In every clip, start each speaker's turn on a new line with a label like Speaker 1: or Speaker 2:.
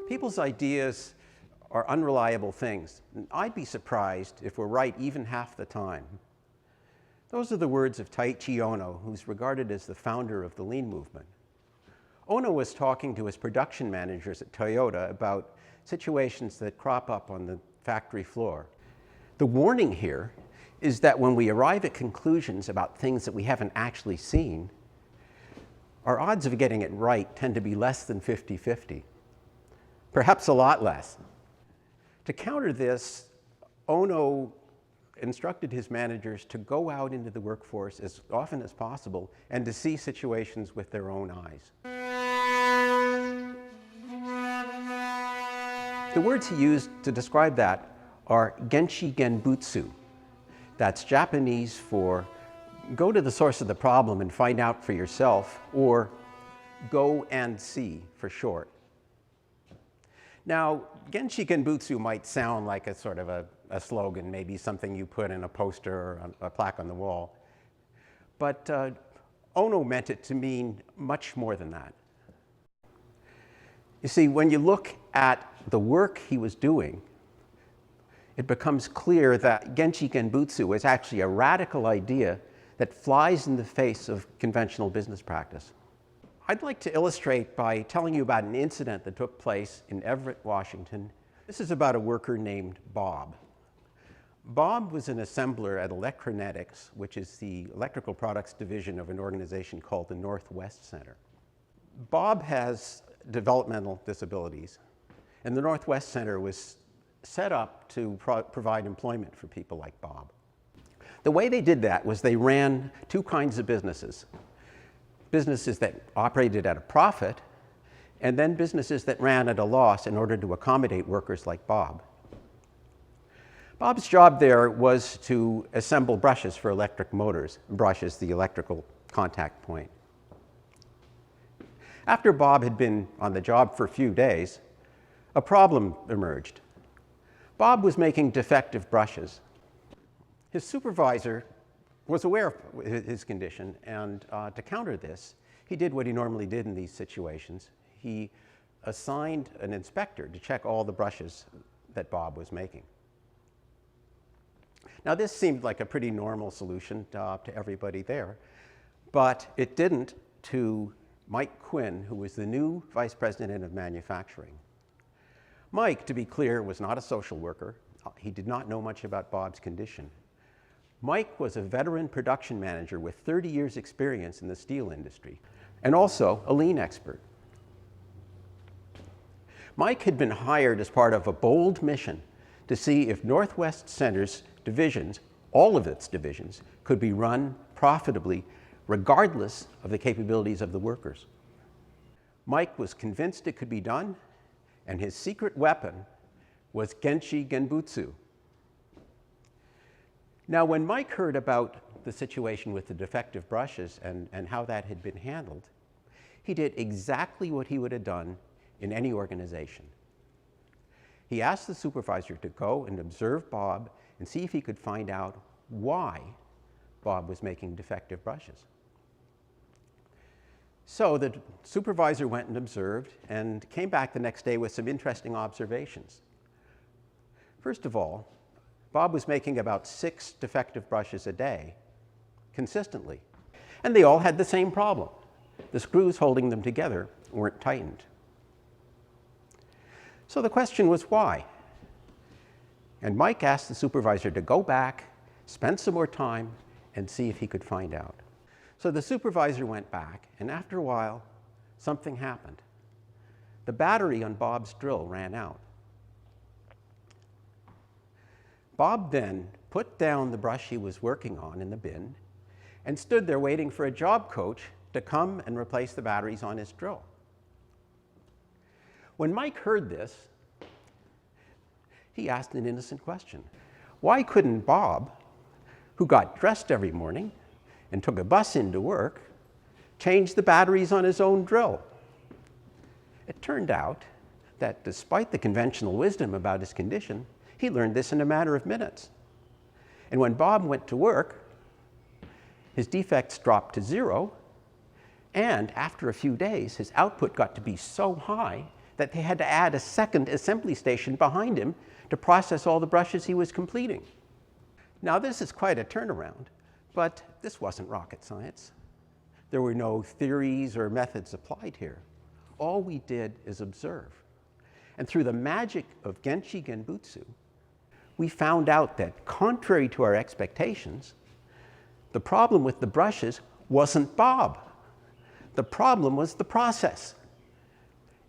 Speaker 1: People's ideas are unreliable things, and I'd be surprised if we're right even half the time. Those are the words of Taiichi Ohno, who's regarded as the founder of the lean movement. Ohno was talking to his production managers at Toyota about situations that crop up on the factory floor. The warning here is that when we arrive at conclusions about things that we haven't actually seen, our odds of getting it right tend to be less than 50-50. Perhaps a lot less. To counter this, Ohno instructed his managers to go out into the workforce as often as possible and to see situations with their own eyes. The words he used to describe that are genshi genbutsu. That's Japanese for go to the source of the problem and find out for yourself, or go and see for short. Now, genshi genbutsu might sound like a sort of a slogan, maybe something you put in a poster or a plaque on the wall. But Ohno meant it to mean much more than that. You see, when you look at the work he was doing, it becomes clear that genshi genbutsu is actually a radical idea that flies in the face of conventional business practice. I'd like to illustrate by telling you about an incident that took place in Everett, Washington. This is about a worker named Bob. Bob was an assembler at Electronetics, which is the electrical products division of an organization called the Northwest Center. Bob has developmental disabilities, and the Northwest Center was set up to provide employment for people like Bob. The way they did that was they ran two kinds of businesses. Businesses that operated at a profit, and then businesses that ran at a loss in order to accommodate workers like Bob. Bob's job there was to assemble brushes for electric motors. Brush is the electrical contact point. After Bob had been on the job for a few days, a problem emerged. Bob was making defective brushes. His supervisor was aware of his condition, and to counter this, he did what he normally did in these situations. He assigned an inspector to check all the brushes that Bob was making. Now, this seemed like a pretty normal solution to everybody there, but it didn't to Mike Quinn, who was the new vice president of manufacturing. Mike, to be clear, was not a social worker. He did not know much about Bob's condition. Mike was a veteran production manager with 30 years experience in the steel industry, and also a lean expert. Mike had been hired as part of a bold mission to see if Northwest Center's divisions, all of its divisions, could be run profitably regardless of the capabilities of the workers. Mike was convinced it could be done, and his secret weapon was genshi genbutsu. Now, when Mike heard about the situation with the defective brushes and how that had been handled, he did exactly what he would have done in any organization. He asked the supervisor to go and observe Bob and see if he could find out why Bob was making defective brushes. So the supervisor went and observed and came back the next day with some interesting observations. First of all, Bob was making about 6 defective brushes a day, consistently. And they all had the same problem. The screws holding them together weren't tightened. So the question was why? And Mike asked the supervisor to go back, spend some more time, and see if he could find out. So the supervisor went back, and after a while, something happened. The battery on Bob's drill ran out. Bob then put down the brush he was working on in the bin and stood there waiting for a job coach to come and replace the batteries on his drill. When Mike heard this, he asked an innocent question. Why couldn't Bob, who got dressed every morning and took a bus into work, change the batteries on his own drill? It turned out that despite the conventional wisdom about his condition, he learned this in a matter of minutes. And when Bob went to work, his defects dropped to 0, and after a few days, his output got to be so high that they had to add a second assembly station behind him to process all the brushes he was completing. Now, this is quite a turnaround, but this wasn't rocket science. There were no theories or methods applied here. All we did is observe. And through the magic of Genchi Genbutsu, we found out that, contrary to our expectations, the problem with the brushes wasn't Bob. The problem was the process.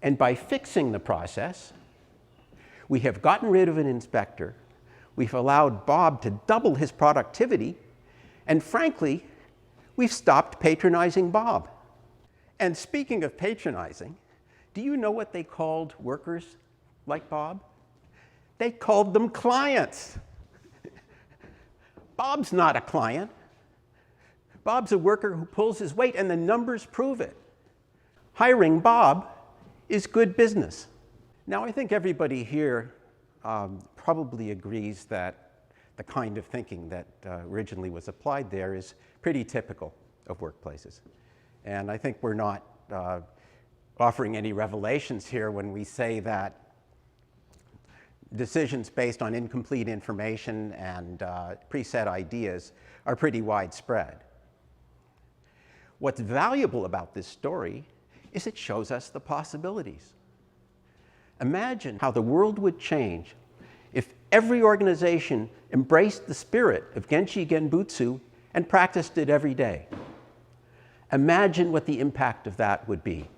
Speaker 1: And by fixing the process, we have gotten rid of an inspector, we've allowed Bob to double his productivity, and frankly, we've stopped patronizing Bob. And speaking of patronizing, do you know what they called workers like Bob? They called them clients. Bob's not a client. Bob's a worker who pulls his weight, and the numbers prove it. Hiring Bob is good business. Now, I think everybody here probably agrees that the kind of thinking that originally was applied there is pretty typical of workplaces. And I think we're not offering any revelations here when we say that decisions based on incomplete information and preset ideas are pretty widespread. What's valuable about this story is it shows us the possibilities. Imagine how the world would change if every organization embraced the spirit of Genchi Genbutsu and practiced it every day. Imagine what the impact of that would be.